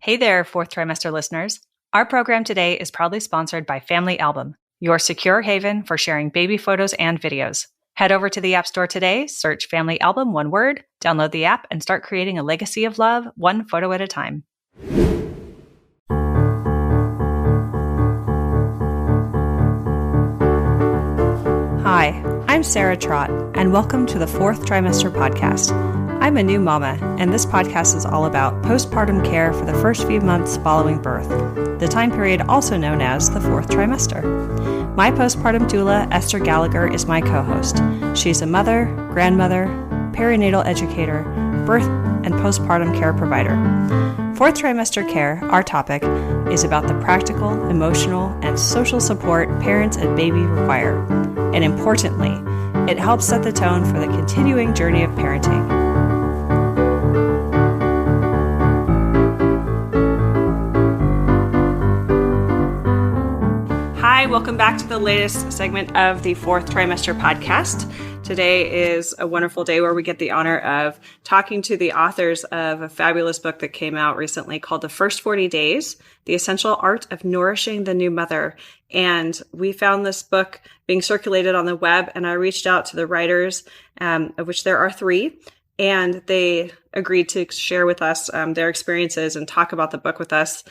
Hey there, Fourth Trimester listeners. Our program today is proudly sponsored by Family Album, your secure haven for sharing baby photos and videos. Head over to the App Store today, search Family Album, one word, download the app, and start creating a legacy of love, one photo at a time. Hi, I'm Sarah Trott, and welcome to the Fourth Trimester Podcast. I'm a new mama, and this podcast is all about postpartum care for the first few months following birth, the time period also known as the fourth trimester. My postpartum doula, Esther Gallagher, is my co-host. She's a mother, grandmother, perinatal educator, birth and postpartum care provider. Fourth trimester care, our topic, is about the practical, emotional, and social support parents and baby require. And importantly, it helps set the tone for the continuing journey of parenting. Hi, welcome back to the latest segment of the Fourth Trimester Podcast. Today is a wonderful day where we get the honor of talking to the authors of a fabulous book that came out recently called The First 40 Days, The Essential Art of Nourishing the New Mother. And we found this book being circulated on the web, and I reached out to the writers, of which there are 3, and they agreed to share with us their experiences and talk about the book with us.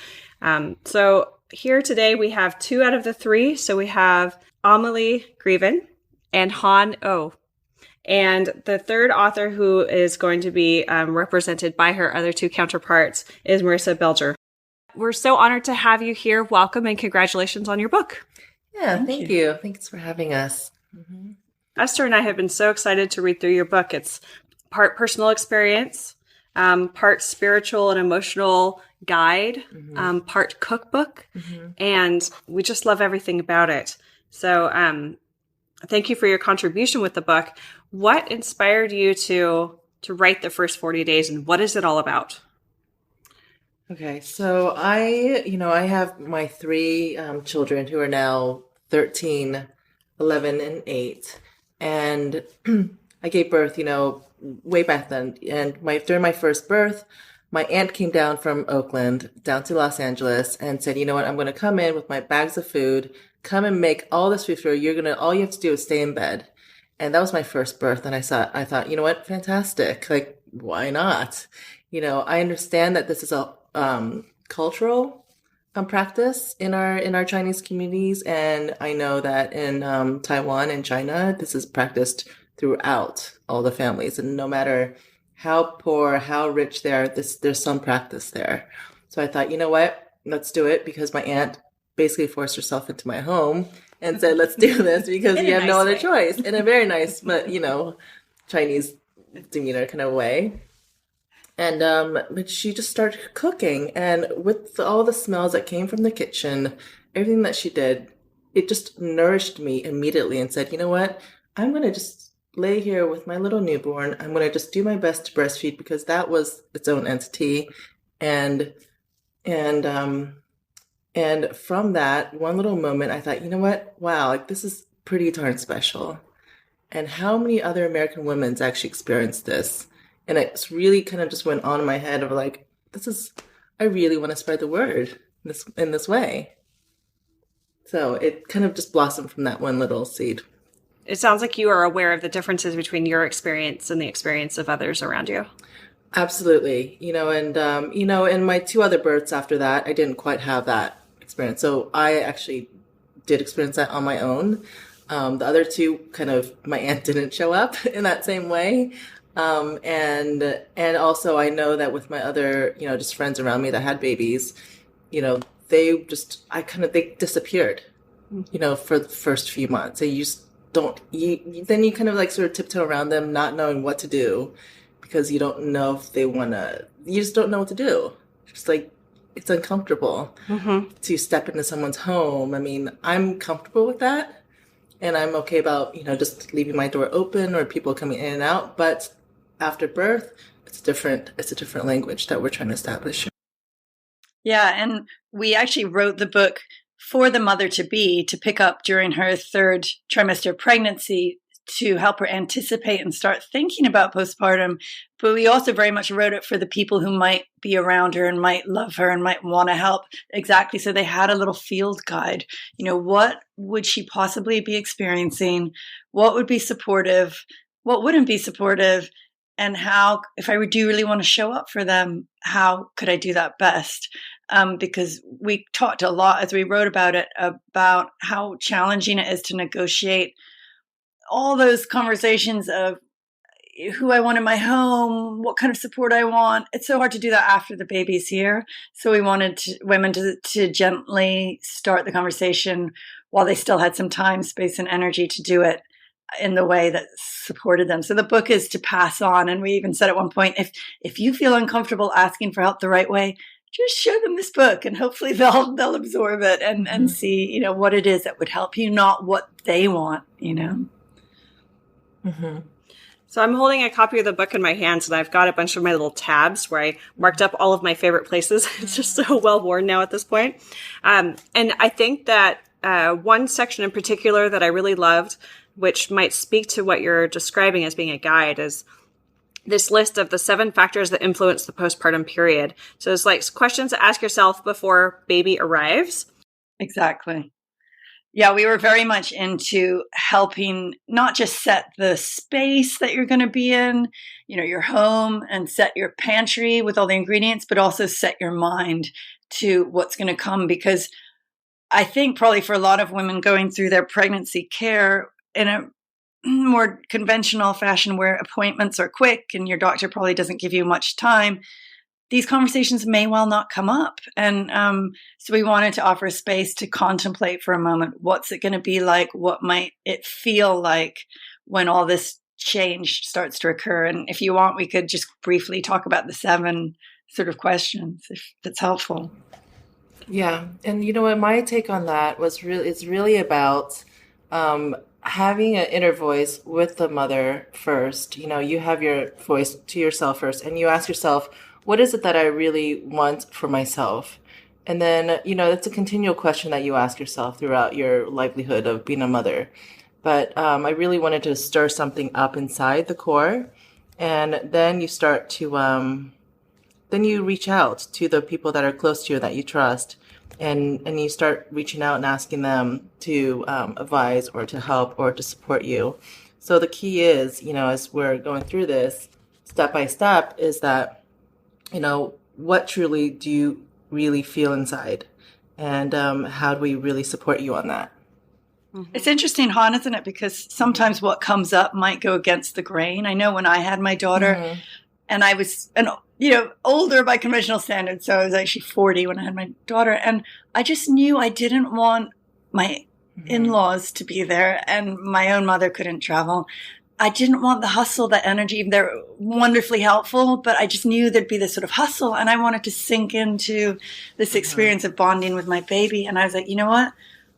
So here today we have 2 out of the 3. So we have Amely, Greeven, and Heng. And the third author who is going to be represented by her other 2 counterparts is Marissa Belger. We're so honored to have you here. Welcome and congratulations on your book. Yeah, thank you. Thanks for having us. Mm-hmm. Esther and I have been so excited to read through your book. It's part personal experience, part spiritual and emotional guide, part cookbook, and we just love everything about it. So thank you for your contribution with the book. What inspired you to write The First 40 Days, and what is it all about? Okay, so I have my 3 children who are now 13, 11, and 8, and I gave birth, way back then. And during my first birth, my aunt came down from Oakland down to Los Angeles and said, you know what, I'm going to come in with my bags of food, come and make all this food for you. All you have to do is stay in bed. And that was my first birth. And I thought, you know what, fantastic. Like, why not? I understand that this is a cultural practice in our Chinese communities. And I know that in Taiwan and China, this is practiced throughout all the families. And no matter how poor, how rich they are, there's some practice there. So I thought, you know what, let's do it, because my aunt basically forced herself into my home and said, let's do this because we have no other choice. In a very nice, but, Chinese demeanor kind of way. And but she just started cooking. And with all the smells that came from the kitchen, everything that she did, it just nourished me immediately and said, you know what, I'm going to just lay here with my little newborn. I'm going to just do my best to breastfeed, because that was its own entity. And from that one little moment, I thought, you know what? Wow, like, this is pretty darn special. And how many other American women's actually experienced this? And it really kind of just went on in my head of like, I really want to spread the word in this way. So it kind of just blossomed from that one little seed. It sounds like you are aware of the differences between your experience and the experience of others around you. Absolutely. In my 2 other births after that, I didn't quite have that experience. So I actually did experience that on my own. The other 2 my aunt didn't show up in that same way. And also I know that with my other, just friends around me that had babies, they disappeared, for the first few months. And you just then you kind of like sort of tiptoe around them, not knowing what to do, because you don't know if they you just don't know what to do. Just like, it's uncomfortable to step into someone's home. I mean, I'm comfortable with that, and I'm okay about, just leaving my door open or people coming in and out. But after birth, it's a different language that we're trying to establish. Yeah, and we actually wrote the book for the mother-to-be to pick up during her 3rd trimester pregnancy to help her anticipate and start thinking about postpartum. But we also very much wrote it for the people who might be around her and might love her and might want to help. Exactly. So they had a little field guide. What would she possibly be experiencing? What would be supportive? What wouldn't be supportive? And how, if I do really want to show up for them, how could I do that best? Because we talked a lot as we wrote about it, about how challenging it is to negotiate all those conversations of who I want in my home, what kind of support I want. It's so hard to do that after the baby's here. So we wanted women to gently start the conversation while they still had some time, space, and energy to do it in the way that supported them. So the book is to pass on. And we even said at one point, if you feel uncomfortable asking for help the right way, just show them this book and hopefully they'll absorb it and see, what it is that would help you, not what they want, Mm-hmm. So I'm holding a copy of the book in my hands, and I've got a bunch of my little tabs where I marked up all of my favorite places. It's just so well worn now at this point. And I think that one section in particular that I really loved, which might speak to what you're describing as being a guide, is this list of the 7 factors that influence the postpartum period. So it's like questions to ask yourself before baby arrives. Exactly. Yeah, we were very much into helping not just set the space that you're going to be in, your home, and set your pantry with all the ingredients, but also set your mind to what's going to come. Because I think probably for a lot of women going through their pregnancy care in a more conventional fashion where appointments are quick and your doctor probably doesn't give you much time, these conversations may well not come up. And so we wanted to offer a space to contemplate for a moment. What's it going to be like? What might it feel like when all this change starts to occur? And if you want, we could just briefly talk about the 7 sort of questions, if that's helpful. Yeah. And you know what? My take on that it's really about having an inner voice with the mother first. You have your voice to yourself first, and you ask yourself, what is it that I really want for myself? And then, it's a continual question that you ask yourself throughout your livelihood of being a mother. But I really wanted to stir something up inside the core. And then you start to, then you reach out to the people that are close to you that you trust. And you start reaching out and asking them to advise or to help or to support you. So the key is, as we're going through this step by step, is that what truly do you really feel inside? And how do we really support you on that? Mm-hmm. It's interesting, Han, isn't it? Because sometimes what comes up might go against the grain. I know when I had my daughter, and I was older by conventional standards, so I was actually 40 when I had my daughter, and I just knew I didn't want my in-laws to be there, and my own mother couldn't travel. I didn't want the hustle, that energy. They're wonderfully helpful, but I just knew there'd be this sort of hustle, and I wanted to sink into this experience of bonding with my baby. And I was like, you know what?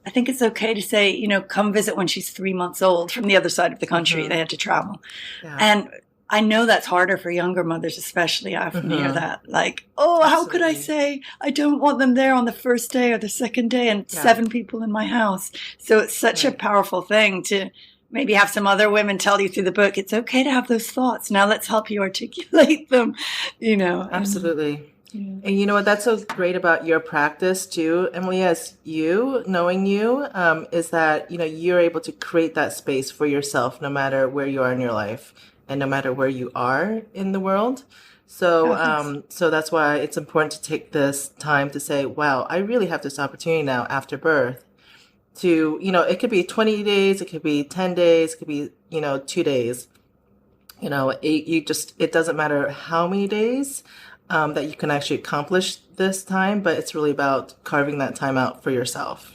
I think it's okay to say, come visit when she's 3 months old from the other side of the country. They had to travel. Yeah. And I know that's harder for younger mothers, especially. I often hear that, like, how could I say I don't want them there on the first day or the second day and 7 people in my house? So it's such a powerful thing to maybe have some other women tell you through the book, it's okay to have those thoughts. Now let's help you articulate them, Absolutely. And you know what, that's so great about your practice too, Emily, as knowing you, is that, you're able to create that space for yourself no matter where you are in your life and no matter where you are in the world. So, so that's why it's important to take this time to say, wow, I really have this opportunity now after birth to, it could be 20 days, it could be 10 days, it could be, 2 days. It doesn't matter how many days that you can actually accomplish this time, but it's really about carving that time out for yourself.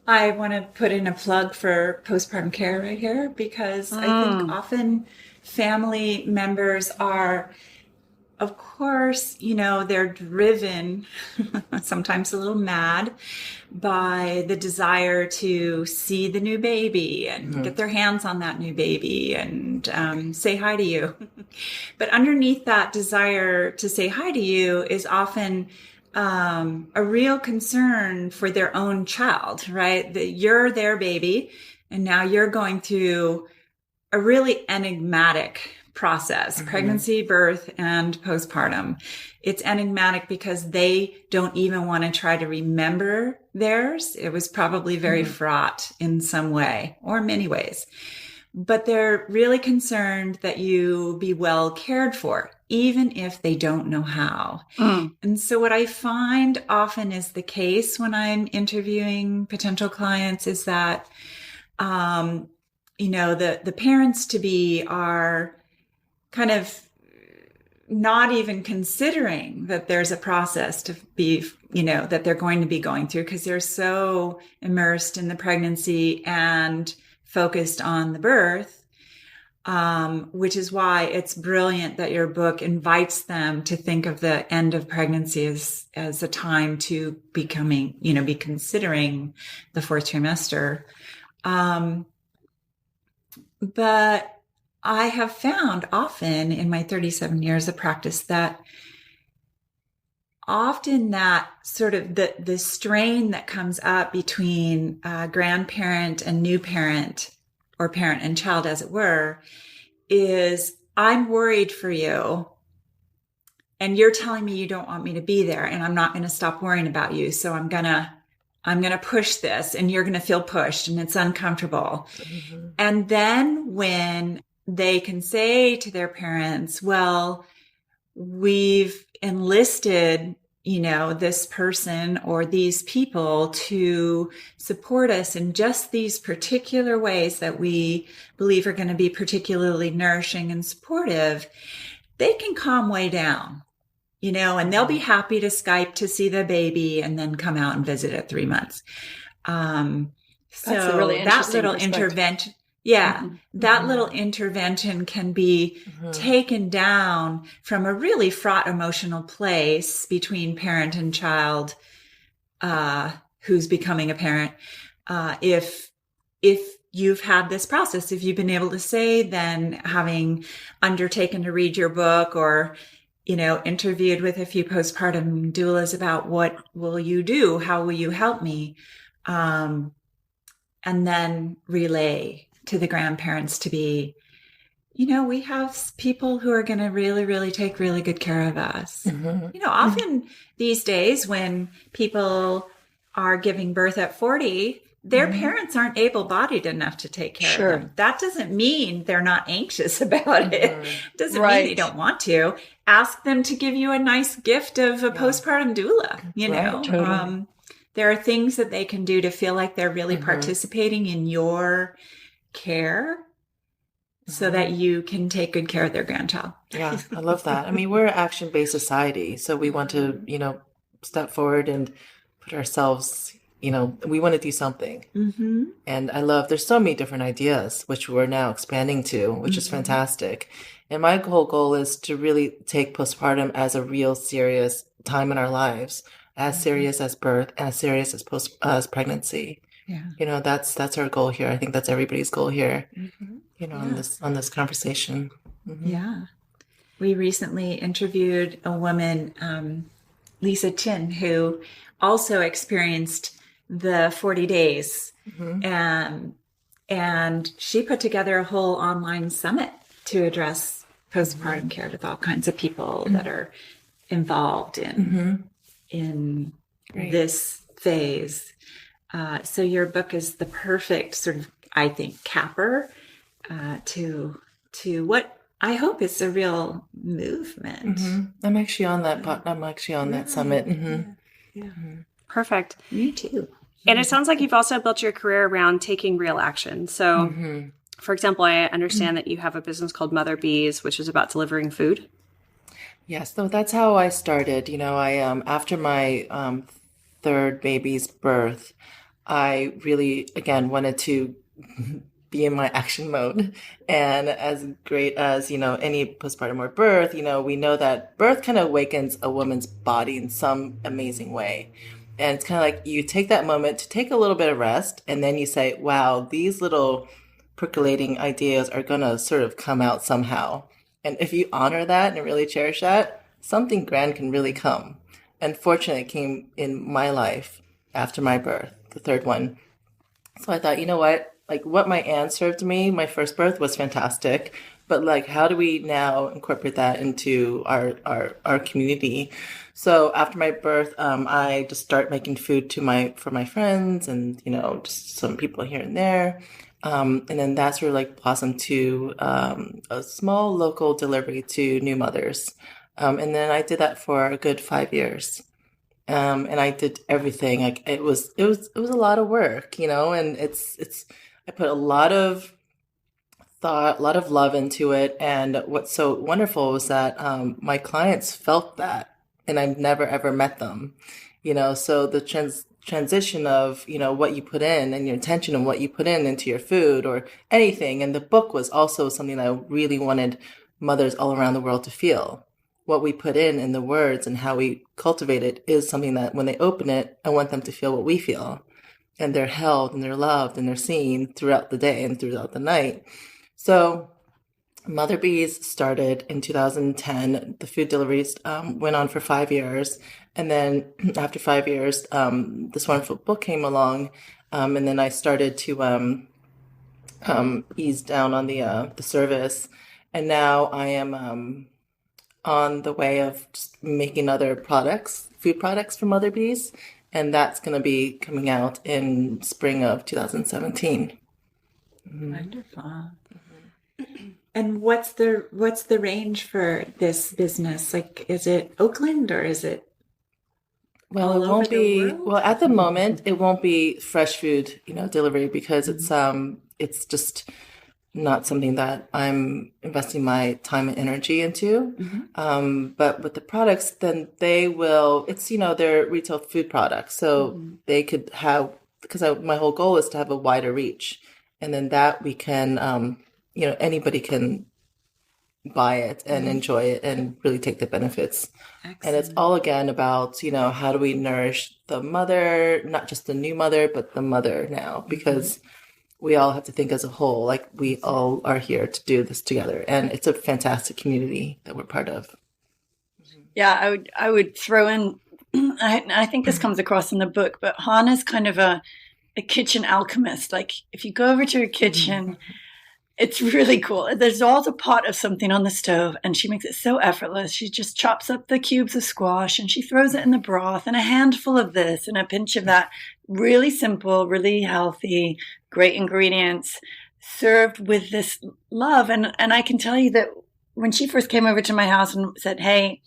I want to put in a plug for postpartum care right here, because I think often family members are, of course, they're driven, sometimes a little mad, by the desire to see the new baby and get their hands on that new baby and say hi to you. But underneath that desire to say hi to you is often a real concern for their own child, right? That you're their baby And now you're going through a really enigmatic process, pregnancy, birth, and postpartum. It's enigmatic because they don't even want to try to remember theirs. It was probably very fraught in some way or many ways. But they're really concerned that you be well cared for, even if they don't know how. And so what I find often is the case when I'm interviewing potential clients is that, the parents to be are kind of not even considering that there's a process to be, that they're going to be going through because they're so immersed in the pregnancy and focused on the birth, which is why it's brilliant that your book invites them to think of the end of pregnancy as a time to be considering the fourth trimester. But I have found often in my 37 years of practice that often that sort of the strain that comes up between grandparent and new parent, or parent and child, as it were, is I'm worried for you and you're telling me you don't want me to be there and I'm not going to stop worrying about you. So I'm going to push this and you're going to feel pushed and it's uncomfortable. And then when they can say to their parents, well, we've enlisted, this person or these people to support us in just these particular ways that we believe are going to be particularly nourishing and supportive, they can calm way down, and they'll be happy to Skype to see the baby and then come out and visit at 3 months. That's a really interesting that little intervention. Yeah, that little intervention can be taken down from a really fraught emotional place between parent and child, who's becoming a parent. If you've had this process, if you've been able to say, then having undertaken to read your book or, interviewed with a few postpartum doulas about what will you do? How will you help me? And then relay to the grandparents to be, we have people who are going to really, really take really good care of us. Often these days when people are giving birth at 40, their parents aren't able-bodied enough to take care of them. That doesn't mean they're not anxious about it. Doesn't mean they don't want to. Ask them to give you a nice gift of a postpartum doula, Totally. There are things that they can do to feel like they're really participating in your care so that you can take good care of their grandchild. Yeah, I love that. I mean, we're an action-based society, so we want to, step forward and put ourselves, we want to do something. And I love, there's so many different ideas, which we're now expanding to, which is fantastic. And my whole goal is to really take postpartum as a real serious time in our lives, as serious as birth, as serious as pregnancy. Yeah. That's our goal here. I think that's everybody's goal here, on this conversation. Yeah. We recently interviewed a woman, Lisa Chin, who also experienced the 40 days. And she put together a whole online summit to address postpartum care with all kinds of people that are involved in this phase. So your book is the perfect sort of, I think, capper to what I hope is a real movement. I'm actually on that. That summit. Perfect. Me too. And it sounds like you've also built your career around taking real action. So, for example, I understand that you have a business called Mother Bees, which is about delivering food. Yes, so that's how I started. I after my third baby's birth, I really, again, wanted to be in my action mode. And as great as, any postpartum or birth, we know that birth kind of awakens a woman's body in some amazing way. And it's kind of like you take that moment to take a little bit of rest. And then you say, wow, these little percolating ideas are going to sort of come out somehow. And if you honor that and really cherish that, something grand can really come. And fortunately, it came in my life after my birth, the third one. So I thought, you know what? like what my aunt served me, my first birth was fantastic. But like, how do we now incorporate that into our community? So after my birth, I just start making food for my friends and, just some people here and there. And then that's where like blossomed to a small local delivery to new mothers. And then I did that for a good 5 years. And I did everything. Like it was a lot of work, and I put a lot of thought, a lot of love into it. And what's so wonderful was that my clients felt that, and I've never ever met them, so the transition of, what you put in and your intention and what you put in into your food or anything. And the book was also something that I really wanted mothers all around the world to feel. What we put in the words and how we cultivate it is something that when they open it, I want them to feel what we feel. And they're held and they're loved and they're seen throughout the day and throughout the night. So Mother Bees started in 2010. The food deliveries went on for 5 years. And then after 5 years, this wonderful book came along. And then I started to ease down on the service. And now I am on the way of just making other products, food products for Mother Bees. And that's going to be coming out in spring of 2017. Wonderful. And what's the range for this business? Like, is it Oakland or is it? Well, it won't be. Well, at the moment, it won't be fresh food, delivery because it's just not something that I'm investing my time and energy into. But with the products, then they will. It's they're retail food products, so they could have because my whole goal is to have a wider reach, and then that we can. Anybody can buy it and enjoy it and really take the benefits. Excellent. And it's all again about, how do we nourish the mother, not just the new mother, but the mother now, because we all have to think as a whole, like we all are here to do this together. And it's a fantastic community that we're part of. Yeah, I would throw in, I think this comes across in the book, but Hannah's kind of a kitchen alchemist. Like if you go over to her kitchen, it's really cool. There's always a pot of something on the stove and she makes it so effortless. She just chops up the cubes of squash and she throws it in the broth and a handful of this and a pinch of that. Really simple, really healthy, great ingredients served with this love. And I can tell you that when she first came over to my house and said, "Hey,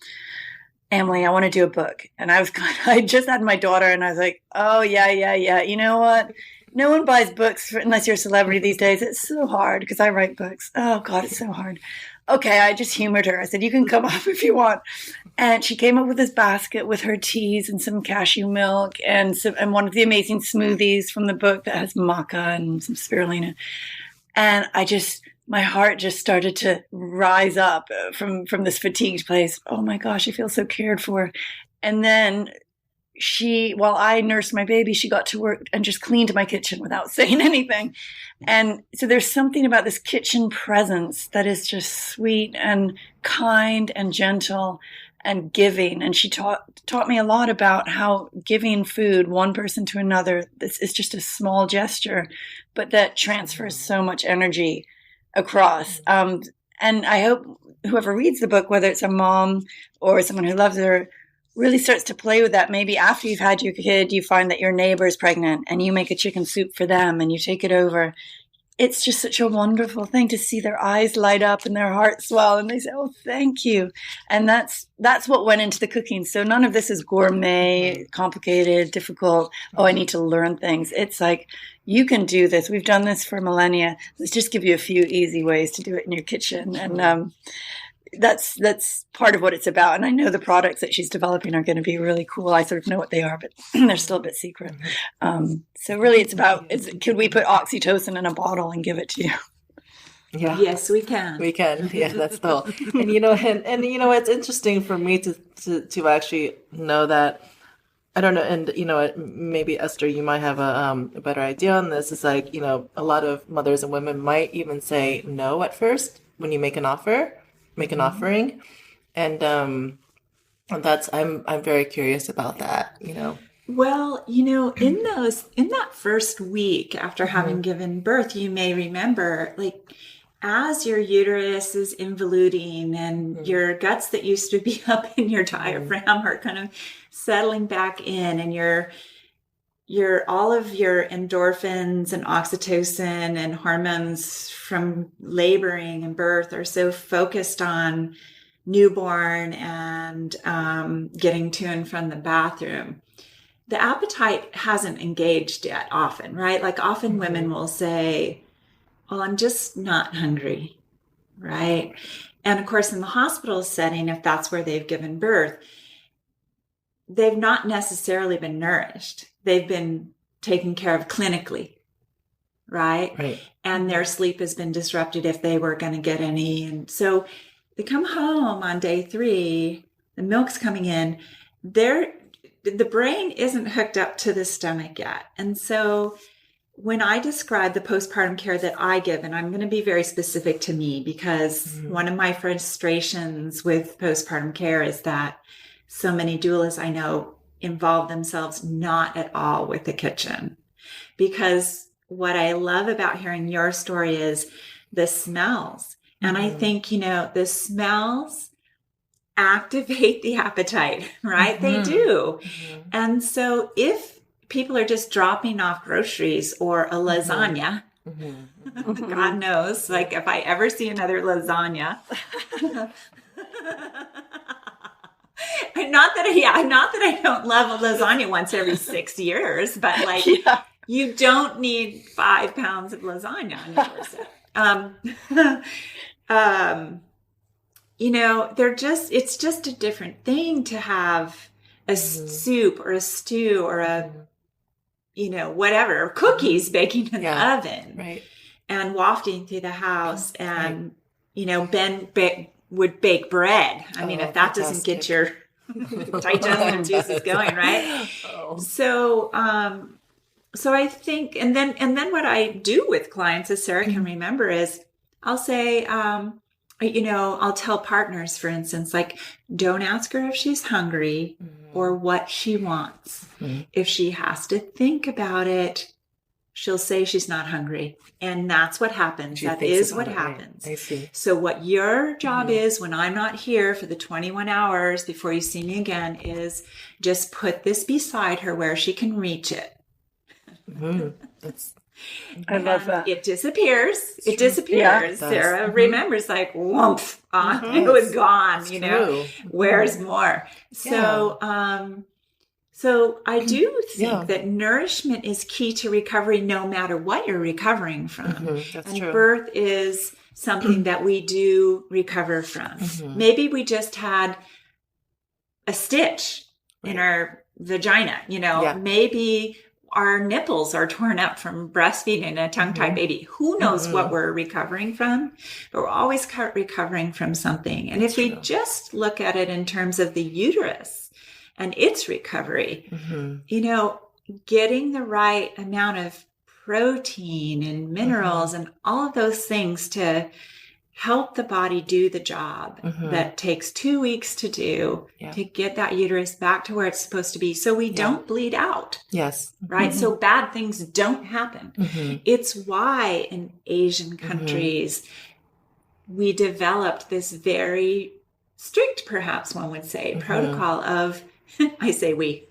Amely, I want to do a book." And I just had my daughter and I was like, "Oh, yeah. You know what? No one buys books unless you're a celebrity these days. It's so hard because I write books. Oh, God, it's so hard." Okay, I just humored her. I said, "You can come up if you want." And she came up with this basket with her teas and some cashew milk and one of the amazing smoothies from the book that has maca and some spirulina. And my heart just started to rise up from this fatigued place. Oh my gosh, I feel so cared for. And then while I nursed my baby, she got to work and just cleaned my kitchen without saying anything. And so there's something about this kitchen presence that is just sweet and kind and gentle and giving. And she taught me a lot about how giving food one person to another, this is just a small gesture, but that transfers so much energy across. And I hope whoever reads the book, whether it's a mom or someone who loves her, really starts to play with that. Maybe after you've had your kid, you find that your neighbor is pregnant and you make a chicken soup for them and you take it over. It's just such a wonderful thing to see their eyes light up and their hearts swell and they say, "Oh, thank you." And that's what went into the cooking. So none of this is gourmet, complicated, difficult. Oh, I need to learn things. It's like, you can do this. We've done this for millennia. Let's just give you a few easy ways to do it in your kitchen. And that's part of what it's about. And I know the products that she's developing are going to be really cool. I sort of know what they are, but they're still a bit secret. So really it's about, could we put oxytocin in a bottle and give it to you? Yeah. Yes, we can. We can. Yeah, that's the whole. And it's interesting for me to actually know that. I don't know, and maybe Esther, you might have a better idea on this. It's like, a lot of mothers and women might even say no at first when you make an offering, and that's I'm very curious about that. Well, in that first week after having given birth, you may remember, like, as your uterus is involuting and your guts that used to be up in your diaphragm are kind of settling back in, and your all of your endorphins and oxytocin and hormones from laboring and birth are so focused on newborn and getting to and from the bathroom. The appetite hasn't engaged yet often, right? Like often women will say, well, I'm just not hungry, right? And of course, in the hospital setting, if that's where they've given birth, they've not necessarily been nourished. They've been taken care of clinically, right? Right. And their sleep has been disrupted if they were going to get any. And so they come home on day 3, the milk's coming in, the brain isn't hooked up to the stomach yet. And so when I describe the postpartum care that I give, and I'm going to be very specific to me, because one of my frustrations with postpartum care is that so many doulas I know involve themselves not at all with the kitchen. Because what I love about hearing your story is the smells. And I think, the smells activate the appetite, right? They do. And so if people are just dropping off groceries or a lasagna, God knows, like if I ever see another lasagna, not that I don't love a lasagna once every 6 years, but like you don't need 5 pounds of lasagna on your doorstep. It's just a different thing to have a soup or a stew or a, whatever, cookies baking in the oven, right, and wafting through the house, and, Ben would bake bread. I mean, if that doesn't get your digestive juices going, right? So I think, and then what I do with clients, as Sarah can remember, is I'll say, I'll tell partners, for instance, like, don't ask her if she's hungry or what she wants. If she has to think about it, she'll say she's not hungry. And that's what happens. That is what happens. Right. I see. So what your job is when I'm not here for the 21 hours before you see me again is just put this beside her where she can reach it. I love that. It disappears. It disappears. Yeah, Sarah remembers, like, whoomp, it was gone, where's more? So, so I do think that nourishment is key to recovery, no matter what you're recovering from. That's and true. Birth is something that we do recover from. Maybe we just had a stitch in our vagina, maybe our nipples are torn up from breastfeeding a tongue-tied baby. Who knows what we're recovering from? But we're always recovering from something. And if we just look at it in terms of the uterus and its recovery, getting the right amount of protein and minerals and all of those things to help the body do the job that takes 2 weeks to do to get that uterus back to where it's supposed to be, so we don't bleed out. Yes. Right? So bad things don't happen. It's why in Asian countries we developed this very strict, perhaps one would say, protocol of, I say we,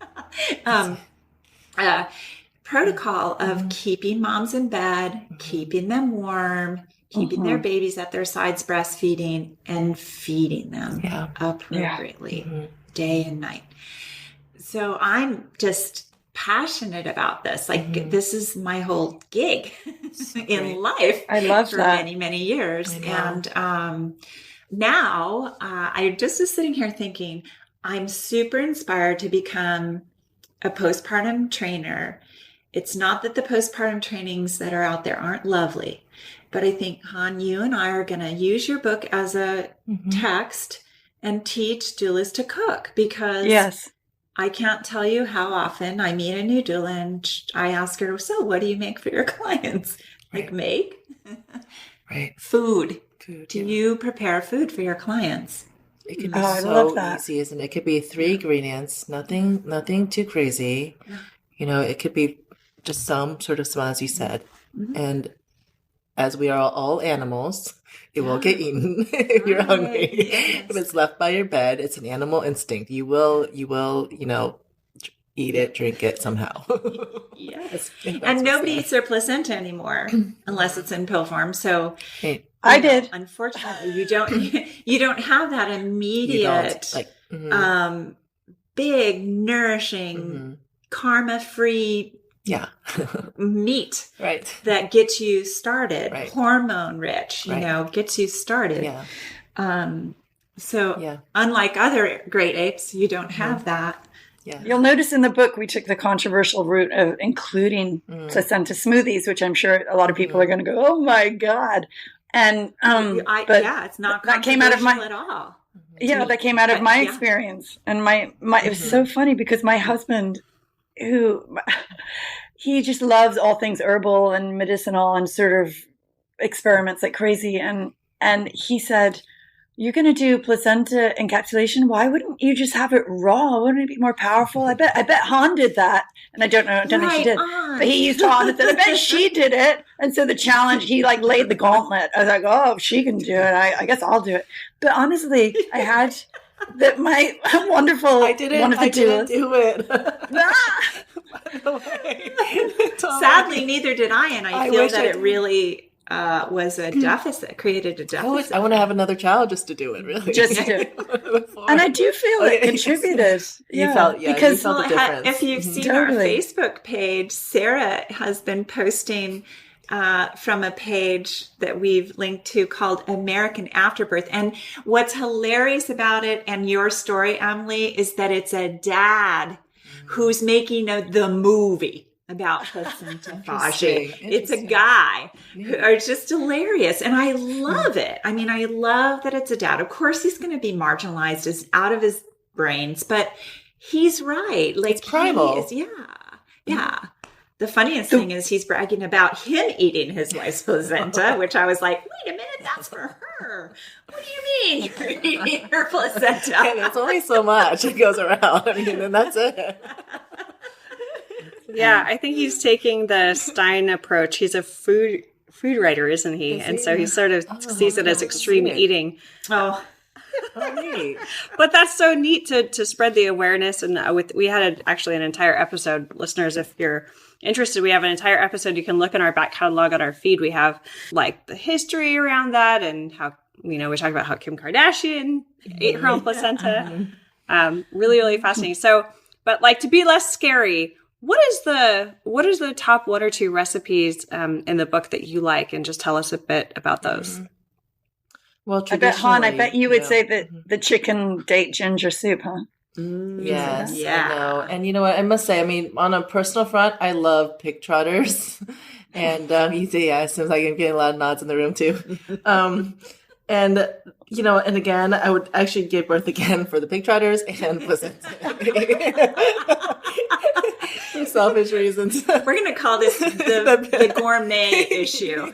protocol of keeping moms in bed, keeping them warm, keeping their babies at their sides breastfeeding, and feeding them appropriately day and night. So I'm just passionate about this. Like this is my whole gig in life. I love for that. many, many years. And now I just was sitting here thinking, I'm super inspired to become a postpartum trainer. It's not that the postpartum trainings that are out there aren't lovely, but I think, Han, you and I are going to use your book as a text and teach doulas to cook, because I can't tell you how often I meet a new doula and I ask her, so what do you make for your clients? Like, make? Right. Food. Do you prepare food for your clients? It could be I so love that. easy, isn't it? It could be 3 ingredients, nothing too crazy. You know, it could be just some sort of smell, as you said. And as we are all animals, it will get eaten if you're hungry. Yes. If it's left by your bed, it's an animal instinct. You will, you know, eat it, drink it somehow. Yes. That's And nobody what's eats their placenta anymore unless it's in pill form. So Hey, I did. unfortunately, you don't have that you immediate don't, like, big nourishing karma-free yeah. meat Right. that gets you started, Right. hormone rich, you know, gets you started. Yeah. So Yeah. unlike other great apes, you don't have that. Yeah. You'll notice in the book we took the controversial route of including placenta smoothies, which I'm sure a lot of people are going to go, "Oh my god!" And but it's not that came out of my at all. yeah, that came out of my Yeah. experience, and my it was so funny because my husband, he just loves all things herbal and medicinal and sort of experiments like crazy, and he said, "You're going to do placenta encapsulation. Why wouldn't you just have it raw? Wouldn't it be more powerful?" I bet Han did that, and I don't know if she did, on. but he used to Han and said, "I bet she did it." And so the challenge, he like laid the gauntlet. I was like, "Oh, if she can do it, I guess I'll do it." But honestly, I had that my wonderful I didn't do it. By the way. Sadly, neither did I, and I feel wish that I it did. really was a deficit, created a deficit. I want to have another child just to do it, really. Just to do it. And I do feel it contributed. You felt, because you felt the difference. If you've seen Totally. our Facebook page, Sarah has been posting from a page that we've linked to called American Afterbirth. And what's hilarious about it and your story, Amely, is that it's a dad who's making the movie about placenta phage. It's a guy who are just hilarious. And I love it. I mean, I love that it's a dad. Of course, he's going to be marginalized, is out of his brains, but he's right. Like, It's primal. Yeah. The funniest thing is he's bragging about him eating his wife's placenta, which I was like, wait a minute, that's for her. What do you mean you're eating her placenta? And there's only so much that goes around. I mean, and that's it. Yeah, I think he's taking the Stein approach. He's a food writer, isn't he? And so he sort of sees it as extreme eating. Oh, Neat. But that's so neat to spread the awareness. And we had actually an entire episode, listeners, if you're interested, we have an entire episode. You can look in our back catalog on our feed. We have like the history around that and how, we talked about how Kim Kardashian ate her own placenta. Really, really fascinating. So, but like, to be less scary, what is the top 1 or 2 recipes in the book that you like? And just tell us a bit about those. Well, I bet, Han, I bet you would know, say that the chicken date ginger soup, huh? Yes, Yeah. I know. And you know what? I must say, I mean, on a personal front, I love pig trotters. And you see, yeah, it seems like I'm getting a lot of nods in the room too. And and again, I would actually give birth again for the pig trotters and placenta. For selfish reasons. we're going to call this the gourmet issue.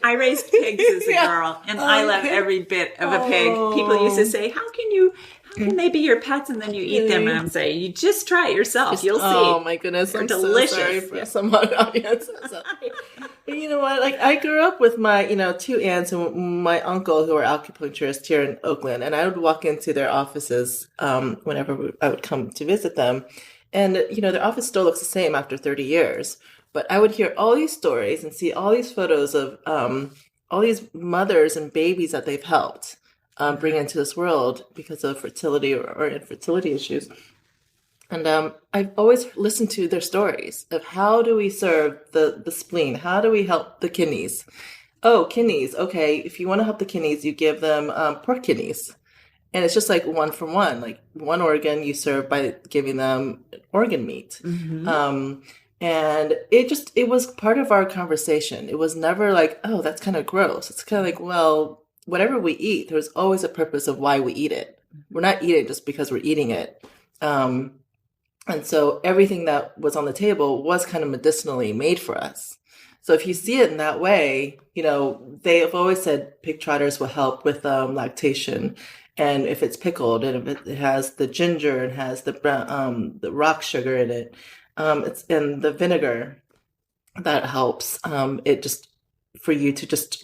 I raised pigs as a girl, and I love every bit of a pig. People used to say, how can they be your pets and then you eat them? And I'm saying, you just try it yourself. You'll see. Oh my goodness. They're I'm delicious. so sorry for some audience. But you know what? Like, I grew up with my, 2 aunts and my uncle who are acupuncturists here in Oakland. And I would walk into their offices whenever I would come to visit them. And, their office still looks the same after 30 years. But I would hear all these stories and see all these photos of all these mothers and babies that they've helped bring into this world because of fertility or infertility issues. And I've always listened to their stories of how do we serve the spleen? How do we help the kidneys? Oh, kidneys. Okay, if you want to help the kidneys, you give them pork kidneys. And it's just like 1 for 1. Like, one organ you serve by giving them organ meat. Mm-hmm. And it was part of our conversation. It was never like, oh, that's kind of gross. It's kind of like, well, whatever we eat, there's always a purpose of why we eat it. We're not eating it just because we're eating it. And so everything that was on the table was kind of medicinally made for us. So if you see it in that way, they have always said pig trotters will help with lactation. And if it's pickled and if it has the ginger and has the rock sugar in it, it's in the vinegar that helps. It just for you to just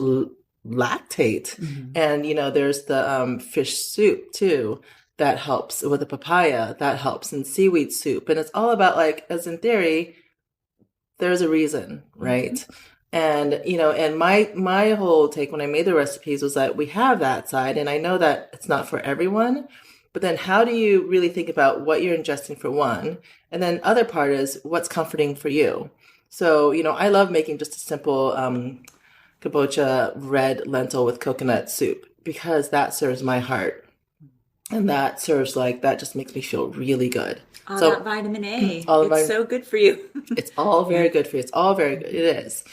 lactate. And there's the fish soup too that helps with the papaya that helps, and seaweed soup. And it's all about as in theory, there's a reason, right? And, and my whole take when I made the recipes was that we have that side, and I know that it's not for everyone, but then how do you really think about what you're ingesting for one? And then other part is what's comforting for you. So, I love making just a simple kabocha red lentil with coconut soup because that serves my heart. And that serves that just makes me feel really good. All that vitamin A. It's so good for you. It's all very good for you. It's all very good. It is.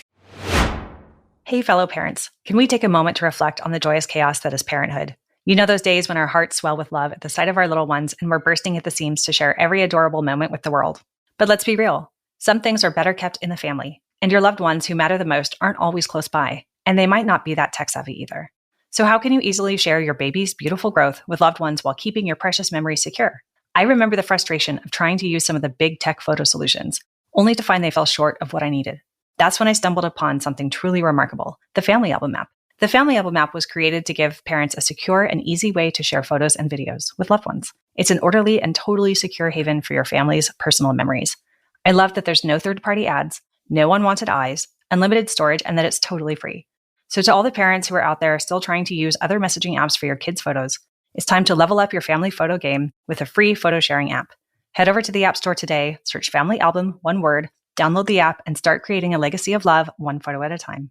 Hey, fellow parents, can we take a moment to reflect on the joyous chaos that is parenthood? You know those days when our hearts swell with love at the sight of our little ones and we're bursting at the seams to share every adorable moment with the world. But let's be real. Some things are better kept in the family, and your loved ones who matter the most aren't always close by, and they might not be that tech-savvy either. So how can you easily share your baby's beautiful growth with loved ones while keeping your precious memories secure? I remember the frustration of trying to use some of the big tech photo solutions, only to find they fell short of what I needed. That's when I stumbled upon something truly remarkable, the Family Album app. The Family Album app was created to give parents a secure and easy way to share photos and videos with loved ones. It's an orderly and totally secure haven for your family's personal memories. I love that there's no third-party ads, no unwanted eyes, unlimited storage, and that it's totally free. So to all the parents who are out there still trying to use other messaging apps for your kids' photos, it's time to level up your family photo game with a free photo sharing app. Head over to the App Store today, search Family Album, one word, download the app, and start creating a legacy of love one photo at a time.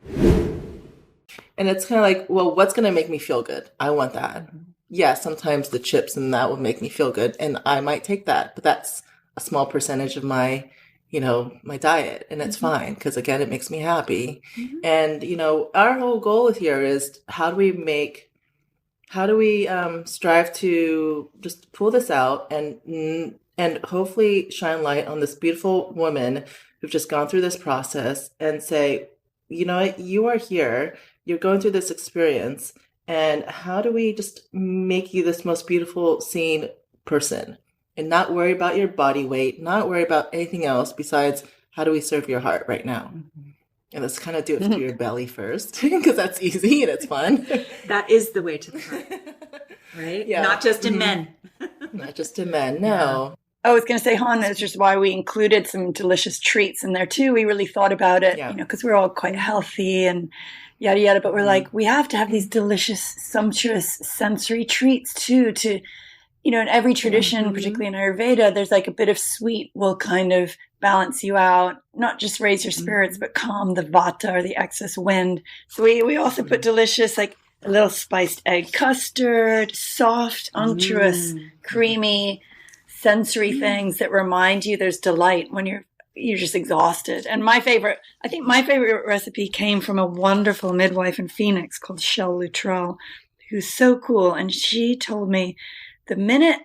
And it's kind of well, what's going to make me feel good? I want that. Yeah, sometimes the chips and that will make me feel good, and I might take that, but that's a small percentage of my my diet, and it's fine because again, it makes me happy. And our whole goal here is how do we strive to just pull this out and hopefully shine light on this beautiful woman who've just gone through this process and say, you are here, you're going through this experience, and how do we just make you this most beautiful seen person and not worry about your body weight, not worry about anything else besides how do we serve your heart right now? And let's kind of do it through your belly first because that's easy and it's fun. That is the way to the heart, right? Yeah. Not just in men. Not just in men, no. I was going to say, Han, that's just why we included some delicious treats in there too. We really thought about it, because we're all quite healthy and yada, yada. But we're we have to have these delicious, sumptuous sensory treats too to, in every tradition, particularly in Ayurveda, there's a bit of sweet will kind of balance you out, not just raise your spirits, but calm the vata or the excess wind. So we also put delicious, a little spiced egg custard, soft, unctuous, creamy, sensory things that remind you there's delight when you're just exhausted. And my favorite recipe came from a wonderful midwife in Phoenix called Shell Luttrell, who's so cool. And she told me the minute,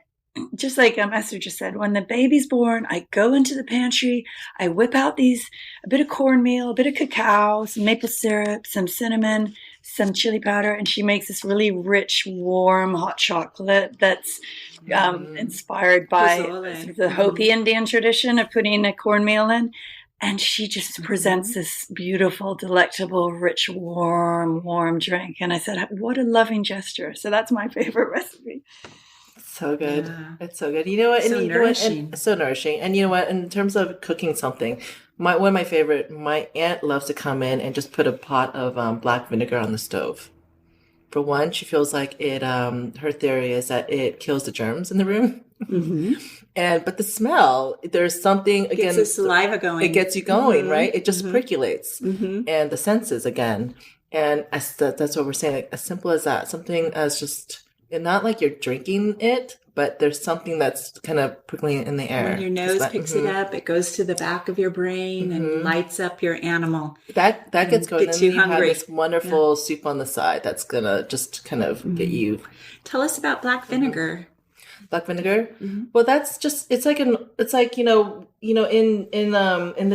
just like Esther just said, when the baby's born, I go into the pantry, I whip out a bit of cornmeal, a bit of cacao, some maple syrup, some cinnamon, some chili powder, and she makes this really rich, warm hot chocolate that's inspired by the Hopi Indian tradition of putting a cornmeal in. And she just presents this beautiful, delectable, rich, warm drink. And I said, what a loving gesture. So that's my favorite recipe. So good. Yeah. It's so good. You know what? So nourishing. So nourishing. And you know what? In terms of cooking something, one of my favorite, my aunt loves to come in and just put a pot of black vinegar on the stove. For one, she feels like it, her theory is that it kills the germs in the room. But the smell, there's something, again. It gets the saliva going. It gets you going, right? It just percolates. And the senses again. And that's what we're saying. As simple as that. Something as just, not like you're drinking it, but there's something that's kind of prickling in the air. When your nose picks it up, it goes to the back of your brain and lights up your animal. That gets going. Gets and you hungry. Have this wonderful soup on the side that's going to just kind of get you. Tell us about black vinegar. Black vinegar. Well, that's just, it's like, in the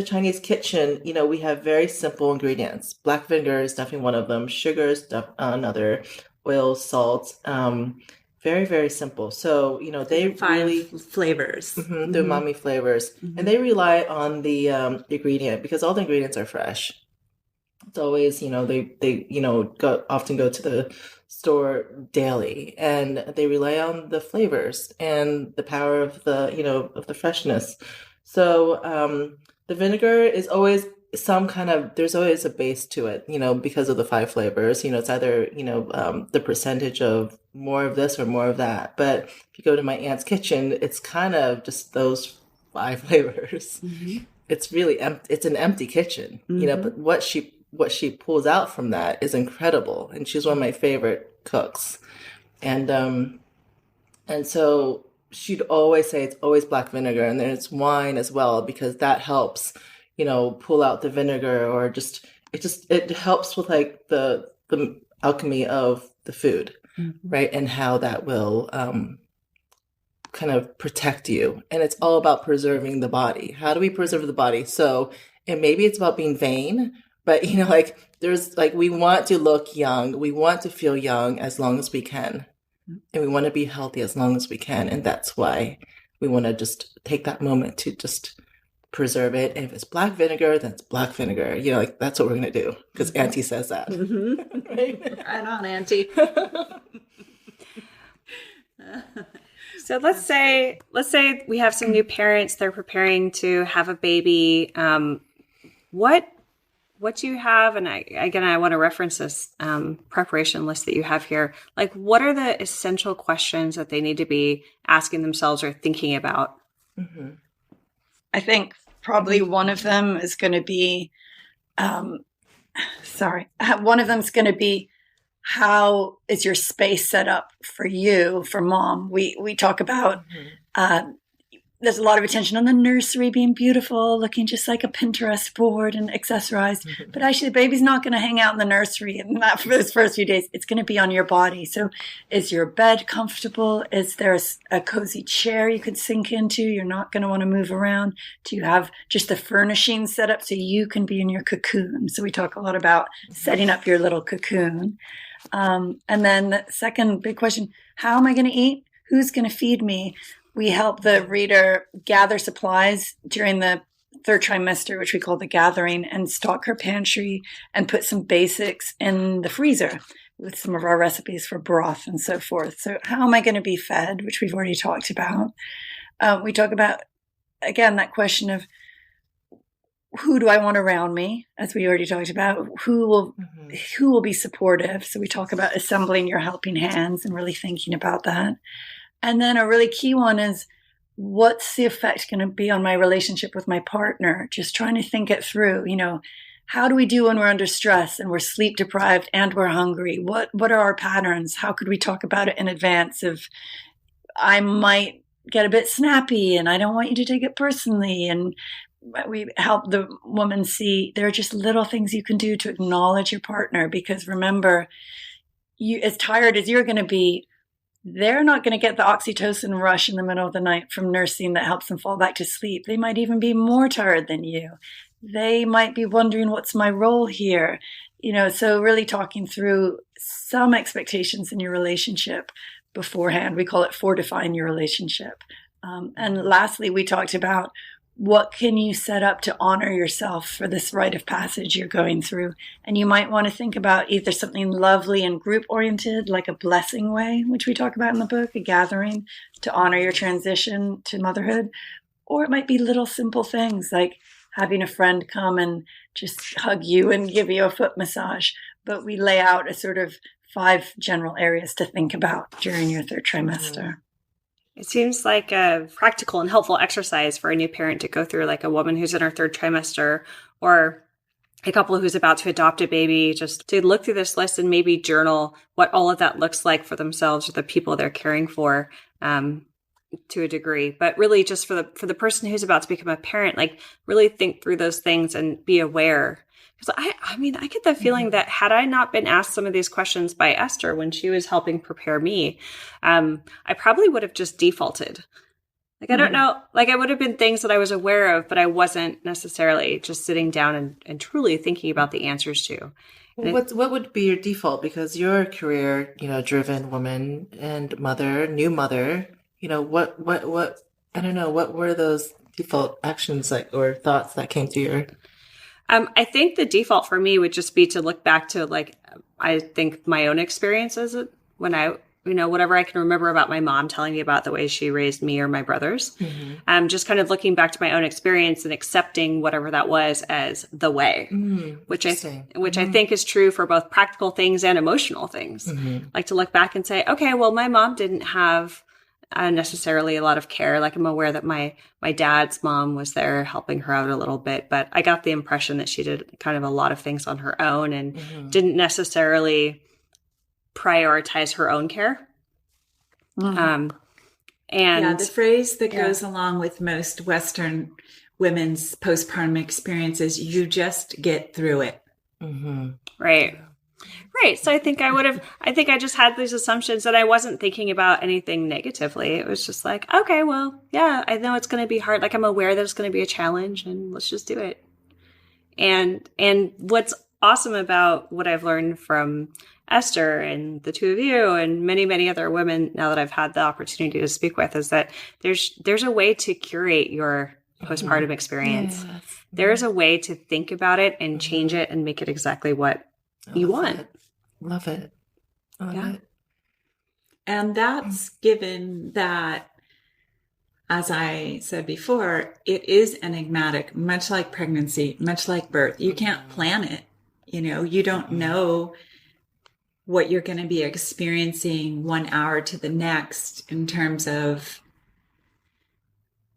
Chinese kitchen, we have very simple ingredients. Black vinegar is definitely one of them. Sugar is another. Oil, salt, very, very simple. So, they really flavors, the umami flavors, and they rely on the ingredient because all the ingredients are fresh. It's always, they often go to the store daily, and they rely on the flavors and the power of the freshness. So the vinegar is always there's always a base to it, because of the 5 flavors. It's either, the percentage of more of this or more of that. But if you go to my aunt's kitchen, it's kind of just those 5 flavors. It's really it's an empty kitchen, but what she pulls out from that is incredible. And she's one of my favorite cooks. And so she'd always say it's always black vinegar, and then it's wine as well, because that helps, pull out the vinegar, or it helps with like the alchemy of the food, right? And how that will kind of protect you. And it's all about preserving the body. How do we preserve the body? So, and maybe it's about being vain, but we want to look young. We want to feel young as long as we can. And we want to be healthy as long as we can. And that's why we want to just take that moment to just preserve it. And if it's black vinegar, then it's black vinegar. That's what we're going to do, because Auntie says that. Right on, Auntie. So let's say we have some new parents. They're preparing to have a baby. What do you have? And I want to reference this preparation list that you have here. Like, what are the essential questions that they need to be asking themselves or thinking about? I think probably one of them is going to be, one of them is going to be, how is your space set up for you, for mom? We talk about, there's a lot of attention on the nursery being beautiful, looking just like a Pinterest board and accessorized. But actually, the baby's not going to hang out in the nursery, and not for those first few days. It's going to be on your body. So is your bed comfortable? Is there a cozy chair you could sink into? You're not going to want to move around. Do you have just the furnishing set up so you can be in your cocoon? So we talk a lot about setting up your little cocoon. And then the second big question, how am I going to eat? Who's going to feed me? We help the reader gather supplies during the 3rd trimester, which we call the gathering, and stock her pantry and put some basics in the freezer with some of our recipes for broth and so forth. So how am I going to be fed, which we've already talked about. We talk about, again, that question of who do I want around me, as we already talked about, who will be supportive. So we talk about assembling your helping hands and really thinking about that. And then a really key one is, what's the effect going to be on my relationship with my partner? Just trying to think it through. How do we do when we're under stress and we're sleep deprived and we're hungry? What are our patterns? How could we talk about it in advance of, I might get a bit snappy and I don't want you to take it personally. And we help the woman see there are just little things you can do to acknowledge your partner, because remember, you, as tired as you're going to be, they're not going to get the oxytocin rush in the middle of the night from nursing that helps them fall back to sleep. They might even be more tired than you. They might be wondering, what's my role here? So really talking through some expectations in your relationship beforehand. We call it fortifying your relationship. And lastly, we talked about, what can you set up to honor yourself for this rite of passage you're going through? And you might want to think about either something lovely and group-oriented, like a blessing way, which we talk about in the book, a gathering to honor your transition to motherhood. Or it might be little simple things like having a friend come and just hug you and give you a foot massage. But we lay out a sort of 5 general areas to think about during your 3rd trimester. It seems like a practical and helpful exercise for a new parent to go through, like a woman who's in her 3rd trimester or a couple who's about to adopt a baby, just to look through this list and maybe journal what all of that looks like for themselves or the people they're caring for to a degree. But really just for the person who's about to become a parent, like really think through those things and be aware. Because I mean, I get the feeling that had I not been asked some of these questions by Esther when she was helping prepare me, I probably would have just defaulted. Like, I don't know, like it would have been things that I was aware of, but I wasn't necessarily just sitting down and truly thinking about the answers to. What would be your default? Because you're a career, driven woman and new mother, what, I don't know, what were those default actions like, or thoughts that came to your... I think the default for me would just be to look back to like, I think my own experiences when I, whatever I can remember about my mom telling me about the way she raised me or my brothers. Just kind of looking back to my own experience and accepting whatever that was as the way, which I think is true for both practical things and emotional things. Like to look back and say, okay, well, my mom didn't have necessarily a lot of care. Like I'm aware that my dad's mom was there helping her out a little bit, but I got the impression that she did kind of a lot of things on her own and didn't necessarily prioritize her own care. And the phrase that goes along with most Western women's postpartum experiences, you just get through it. Right. So I think I just had these assumptions that I wasn't thinking about anything negatively. It was just like, okay, well, yeah, I know it's going to be hard. Like I'm aware that it's going to be a challenge and let's just do it. And what's awesome about what I've learned from Esther and the two of you and many, many other women now that I've had the opportunity to speak with is that there's a way to curate your postpartum experience. Yes. There's a way to think about it and change it and make it exactly what you want. Love it. Love it. And that's given that, as I said before, it is enigmatic, much like pregnancy, much like birth. You can't plan it. You don't know what you're going to be experiencing 1 hour to the next in terms of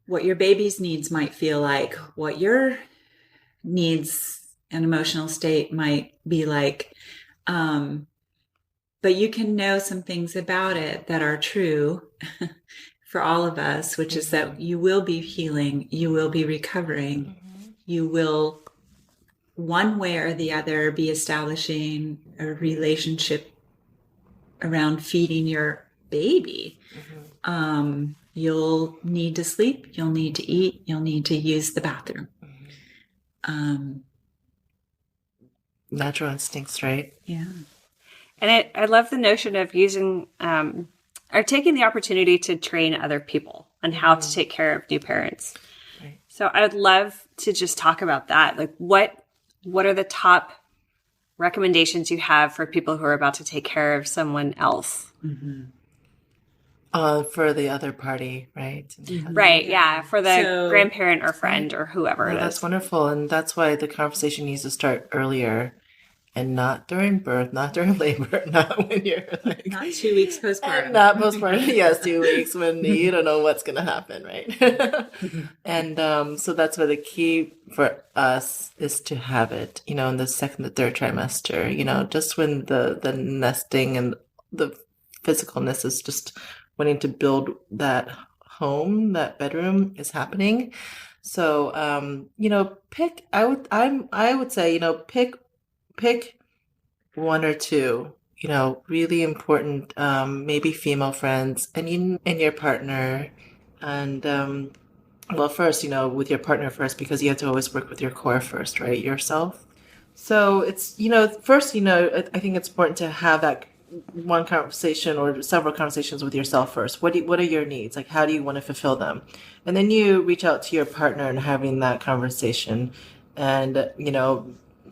what your baby's needs might feel like, what your needs and emotional state might be like. But you can know some things about it that are true for all of us, which is that you will be healing, you will be recovering, you will one way or the other be establishing a relationship around feeding your baby. You'll need to sleep, you'll need to eat, you'll need to use the bathroom. Natural instincts, right? Yeah. And I love the notion of using or taking the opportunity to train other people on how to take care of new parents. Right. So I would love to just talk about that. Like what are the top recommendations you have for people who are about to take care of someone else? For the other party, right? Right, yeah. For the grandparent or friend or whoever it is. That's wonderful. And that's why the conversation needs to start earlier and not during birth, not during labor, not when you're like... Not 2 weeks postpartum. Not postpartum, yes, 2 weeks when you don't know what's going to happen, right? And so that's why the key for us is to have it, in the second, the third trimester, just when the nesting and the physicalness is just wanting to build that home, that bedroom is happening. So, I would say, pick one or two, really important, maybe female friends and your partner. And, first, with your partner first, because you have to always work with your core first, right? Yourself. So it's, first, I think it's important to have that one conversation or several conversations with yourself first. What are your needs? Like, how do you want to fulfill them? And then you reach out to your partner and having that conversation and,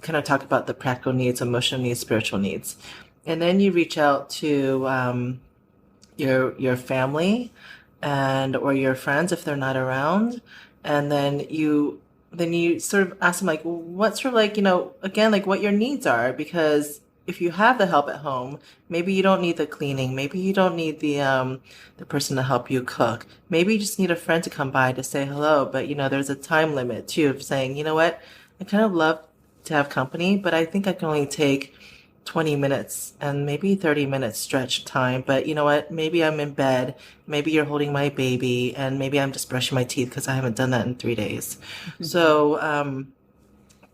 kind of talk about the practical needs, emotional needs, spiritual needs. And then you reach out to your family or your friends if they're not around. And then you sort of ask them like, what sort of like, again, like what your needs are, because if you have the help at home, maybe you don't need the cleaning. Maybe you don't need the person to help you cook. Maybe you just need a friend to come by to say hello. But, there's a time limit too of saying, you know what, I kind of love to have company, but I think I can only take 20 minutes and maybe 30 minutes stretch time. But you know what, maybe I'm in bed, maybe you're holding my baby, and maybe I'm just brushing my teeth because I haven't done that in 3 days. So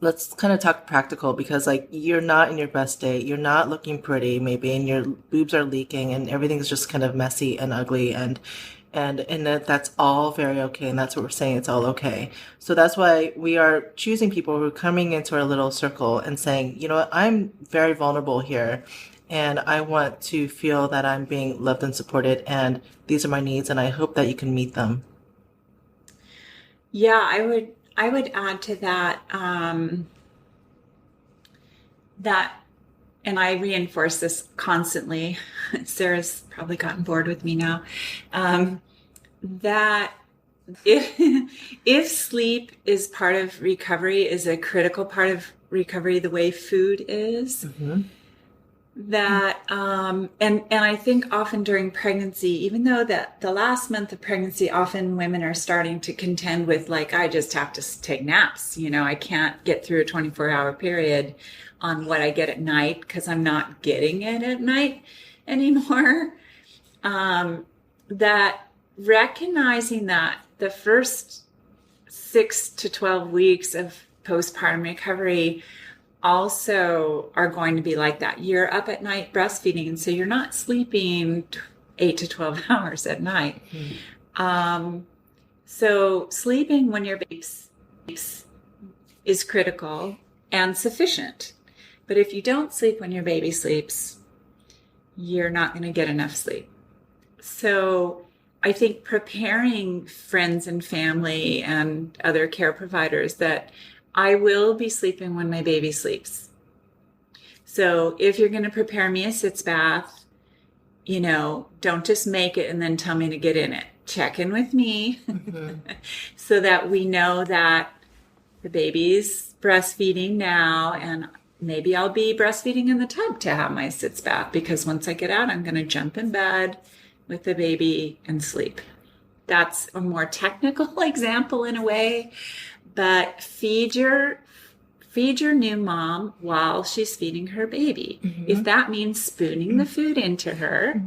let's kind of talk practical, because like you're not in your best state, you're not looking pretty maybe, and your boobs are leaking and everything's just kind of messy and ugly, and that's all very okay, and that's what we're saying, it's all okay. So that's why we are choosing people who are coming into our little circle and saying, you know what, I'm very vulnerable here, and I want to feel that I'm being loved and supported, and these are my needs, and I hope that you can meet them. Yeah, I would add to that, and I reinforce this constantly. Sarah's probably gotten bored with me now. That if sleep is part of recovery, is a critical part of recovery, the way food is, that and I think often during pregnancy, even though that the last month of pregnancy, often women are starting to contend with, like, I just have to take naps, I can't get through a 24-hour period on what I get at night because I'm not getting it at night anymore. That recognizing that the first 6 to 12 weeks of postpartum recovery also are going to be like that. You're up at night breastfeeding, and so you're not sleeping 8 to 12 hours at night. So sleeping when your baby sleeps is critical and sufficient. But if you don't sleep when your baby sleeps, you're not going to get enough sleep. So I think preparing friends and family and other care providers that I will be sleeping when my baby sleeps. So if you're going to prepare me a sitz bath, don't just make it and then tell me to get in it. Check in with me so that we know that the baby's breastfeeding now, and maybe I'll be breastfeeding in the tub to have my sitz bath, because once I get out, I'm going to jump in bed with the baby and sleep. That's a more technical example in a way, but feed your new mom while she's feeding her baby. If that means spooning the food into her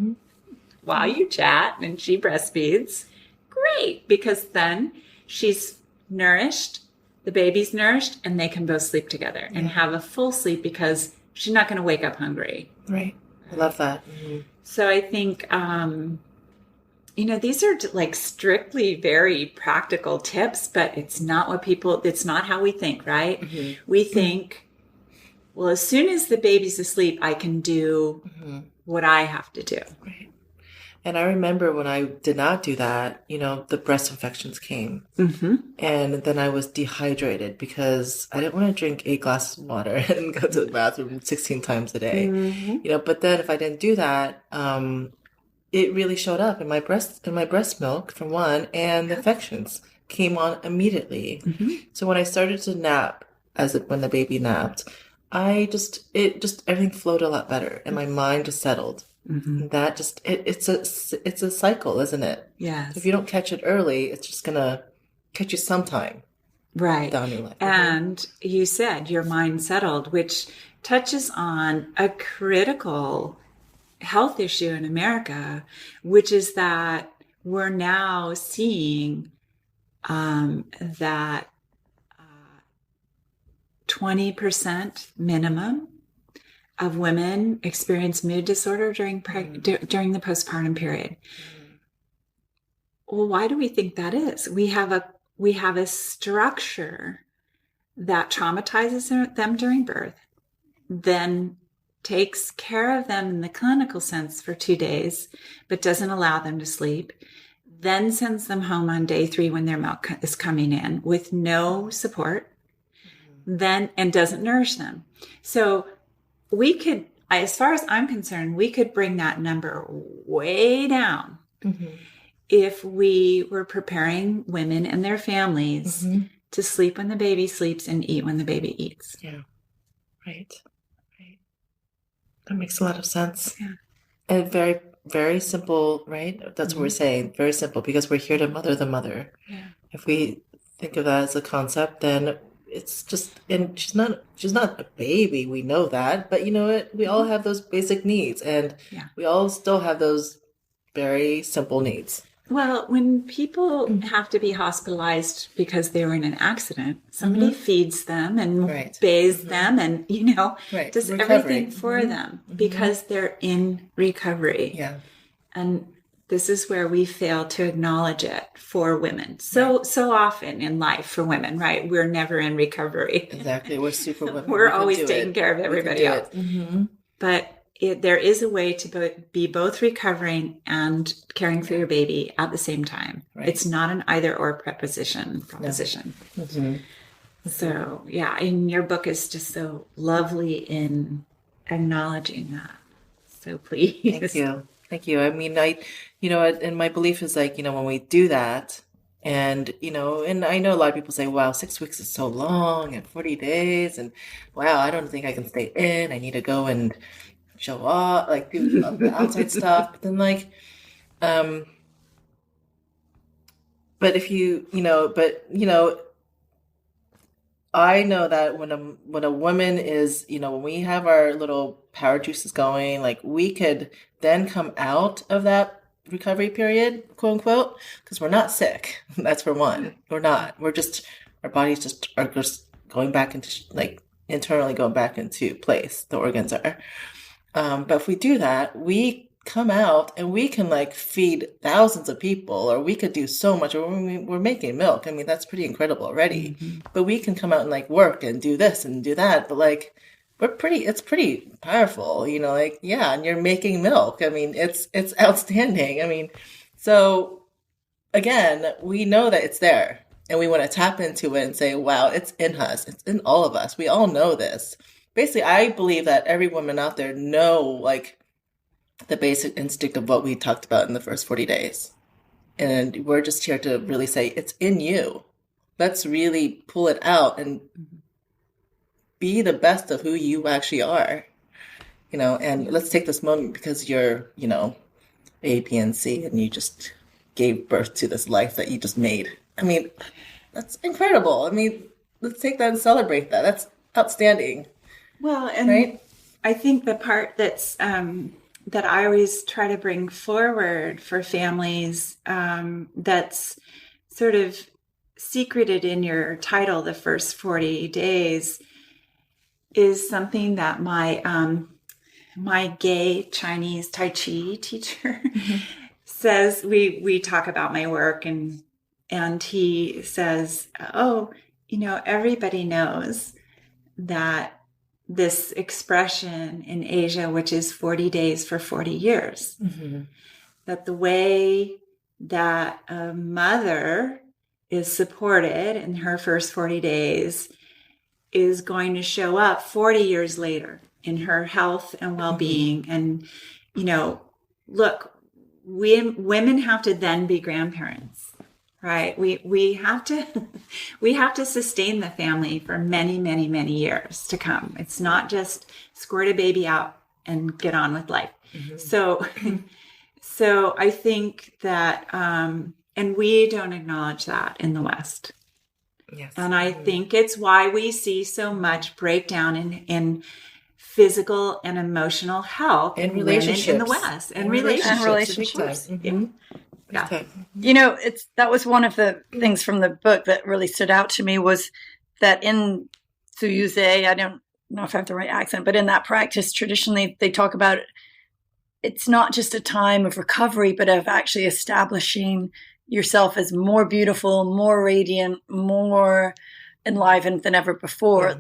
while you chat and she breastfeeds, great, because then she's nourished, the baby's nourished, and they can both sleep together and have a full sleep, because she's not going to wake up hungry. Right. I love that. So I think, these are like strictly very practical tips, but it's not how we think, right? We think, well, as soon as the baby's asleep, I can do what I have to do. Right. And I remember when I did not do that, the breast infections came. And then I was dehydrated because I didn't want to drink 8 glasses of water and go to the bathroom 16 times a day. But then if I didn't do that, it really showed up in my breast milk, for one, and the infections came on immediately. So when I started to nap, when the baby napped, everything flowed a lot better, and my mind just settled. That just it's a cycle, isn't it? Yes. If you don't catch it early, it's just gonna catch you sometime, right, down your life. And you said your mind settled, which touches on a critical health issue in America, which is that we're now seeing that 20% minimum of women experience mood disorder during the postpartum period. Well, why do we think that is? We have a structure that traumatizes them during birth, then takes care of them in the clinical sense for 2 days, but doesn't allow them to sleep, then sends them home on day 3 when their milk is coming in with no support, and doesn't nourish them. So we could, as far as I'm concerned, we could bring that number way down if we were preparing women and their families to sleep when the baby sleeps and eat when the baby eats. Yeah. Right. That makes a lot of sense. Yeah. And very, very simple, right? That's what we're saying. Very simple, because we're here to mother the mother. Yeah. If we think of that as a concept, then it's just, and she's not a baby, we know that, but you know what? We all have those basic needs, and we all still have those very simple needs. Well, when people have to be hospitalized because they were in an accident, somebody feeds them and bathes them and, does everything for them because they're in recovery. Yeah. And this is where we fail to acknowledge it for women. So often in life for women, right? We're never in recovery. Exactly. We're super women. We're always taking care of everybody else. But there is a way to be both recovering and caring for your baby at the same time. Right. It's not an either or proposition. No. So, and your book is just so lovely in acknowledging that. So please. Thank you. I mean, and my belief is like, when we do that and, and I know a lot of people say, wow, 6 weeks is so long and 40 days. And wow, I don't think I can stay in. I need to go and show up, like do the outside stuff. But then but if I know that when a woman is, when we have our little power juices going, like we could then come out of that recovery period, quote unquote, because we're not sick. That's for one. We're not. We're just, our bodies are just going back into internally going back into place. The organs are. But if we do that, we come out and we can feed thousands of people, or we could do so much. We're making milk. I mean, that's pretty incredible already. But we can come out and work and do this and do that. But it's pretty powerful, and you're making milk. I mean, it's outstanding. I mean, so again, we know that it's there and we want to tap into it and say, wow, it's in us. It's in all of us. We all know this. Basically, I believe that every woman out there know the basic instinct of what we talked about in the first 40 days. And we're just here to really say, it's in you. Let's really pull it out and be the best of who you actually are. And let's take this moment because you're, A, B, and C, and you just gave birth to this life that you just made. I mean, that's incredible. I mean, let's take that and celebrate that. That's outstanding. Well, and right? I think the part that's that I always try to bring forward for families that's sort of secreted in your title, the first 40 days, is something that my gay Chinese Tai Chi teacher says. We talk about my work and he says, everybody knows that this expression in Asia, which is 40 days for 40 years, that the way that a mother is supported in her first 40 days is going to show up 40 years later in her health and well-being. And, look, women have to then be grandparents. Right. We have to sustain the family for many, many, many years to come. It's not just squirt a baby out and get on with life. So I think that, and we don't acknowledge that in the West. Yes. And I think it's why we see so much breakdown in physical and emotional health in relationships in the West and relationships. Yeah. That was one of the things from the book that really stood out to me was that in Suyuze, I don't know if I have the right accent, but in that practice, traditionally they talk about it's not just a time of recovery, but of actually establishing yourself as more beautiful, more radiant, more enlivened than ever before.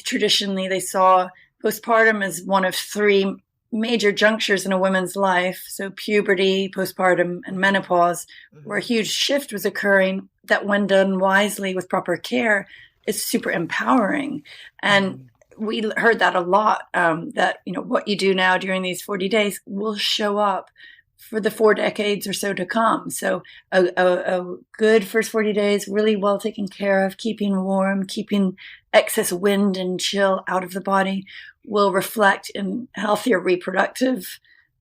Traditionally they saw postpartum as one of three major junctures in a woman's life, so puberty, postpartum, and menopause, where a huge shift was occurring that when done wisely with proper care is super empowering. And we heard that a lot, that what you do now during these 40 days will show up for the 4 decades or so to come. So a good first 40 days, really well taken care of, keeping warm, keeping excess wind and chill out of the body, will reflect in healthier reproductive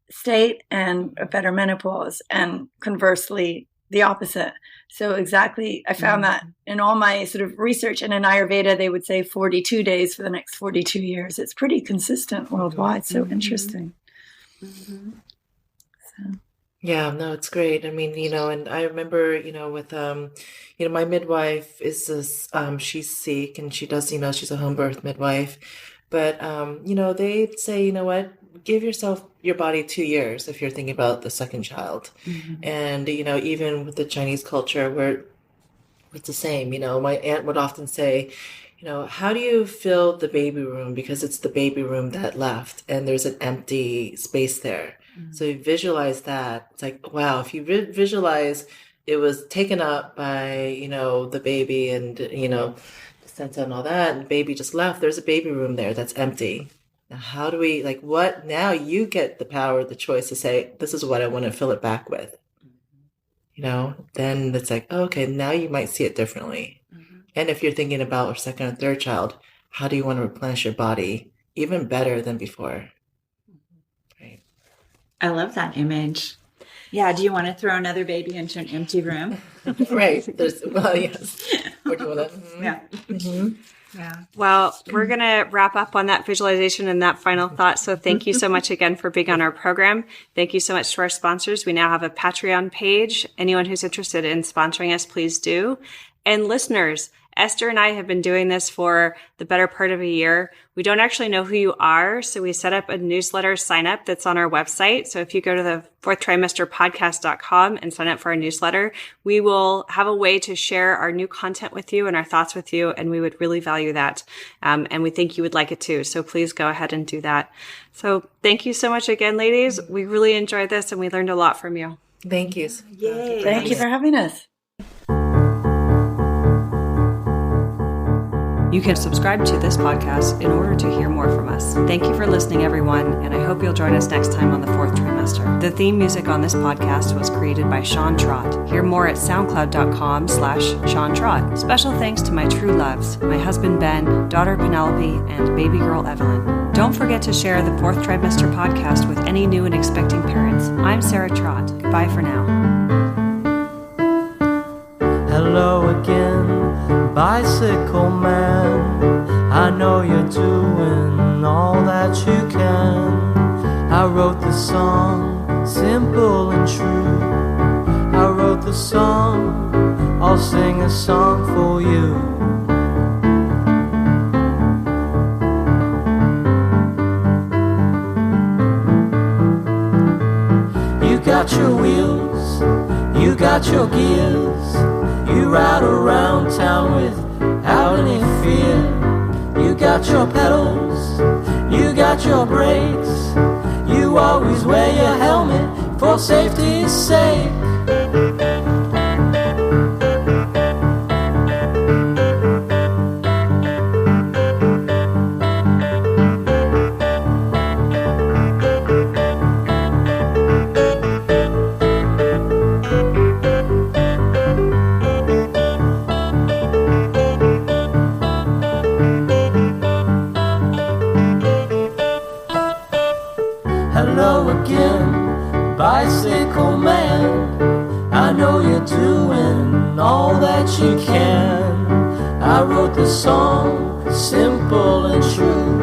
state and a better menopause, and conversely the opposite. So exactly, I found that in all my sort of research, and in Ayurveda they would say 42 days for the next 42 years. It's pretty consistent worldwide. So interesting. Yeah, no, it's great. I mean, and I remember, with, my midwife is this, she's Sikh and she does, she's a home birth midwife. But, they'd say, what, give your body 2 years if you're thinking about the second child. And, even with the Chinese culture where it's the same, my aunt would often say, how do you fill the baby room? Because it's the baby room that left and there's an empty space there. So you visualize that. It's like, wow, if you visualize it was taken up by, the baby and, placenta and all that, and the baby just left, there's a baby room there that's empty. Now, how do we, what? Now you get the power, the choice to say, this is what I want to fill it back with. Then it's like, oh, okay, now you might see it differently. And if you're thinking about a second or third child, how do you want to replenish your body even better than before? Right. I love that image. Yeah. Do you want to throw another baby into an empty room? Right. Yes. Or do you want to? Yeah. Yeah. Well, we're going to wrap up on that visualization and that final thought. So thank you so much again for being on our program. Thank you so much to our sponsors. We now have a Patreon page. Anyone who's interested in sponsoring us, please do. And listeners, Esther and I have been doing this for the better part of a year. We don't actually know who you are, so we set up a newsletter sign up that's on our website. So if you go to the fourthtrimesterpodcast.com and sign up for our newsletter, we will have a way to share our new content with you and our thoughts with you, and we would really value that. And we think you would like it too. So please go ahead and do that. So thank you so much again, ladies. We really enjoyed this and we learned a lot from you. Thank you. Yay. Thank you for having us. You can subscribe to this podcast in order to hear more from us. Thank you for listening, everyone, and I hope you'll join us next time on the Fourth Trimester. The theme music on this podcast was created by Sean Trott. Hear more at soundcloud.com/Sean Trott. Special thanks to my true loves, my husband Ben, daughter Penelope, and baby girl Evelyn. Don't forget to share the Fourth Trimester Podcast with any new and expecting parents. I'm Sarah Trott. Goodbye for now. Hello again, bicycle man. I know you're doing all that you can. I wrote the song, simple and true. I wrote the song, I'll sing a song for you. You got your wheels, you got your gears. You ride around town without any fear. You got your pedals, you got your brakes. You always wear your helmet for safety's sake. Hello again, bicycle man. I know you're doing all that you can. I wrote the song, simple and true.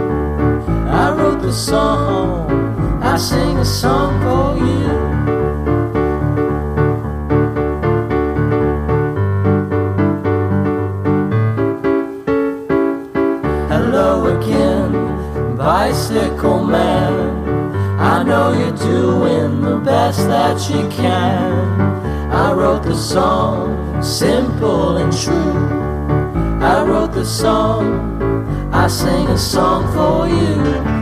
I wrote the song, I sing a song for you. Hello again, bicycle man. I know you're doing the best that you can. I wrote the song, simple and true. I wrote the song, I sing a song for you.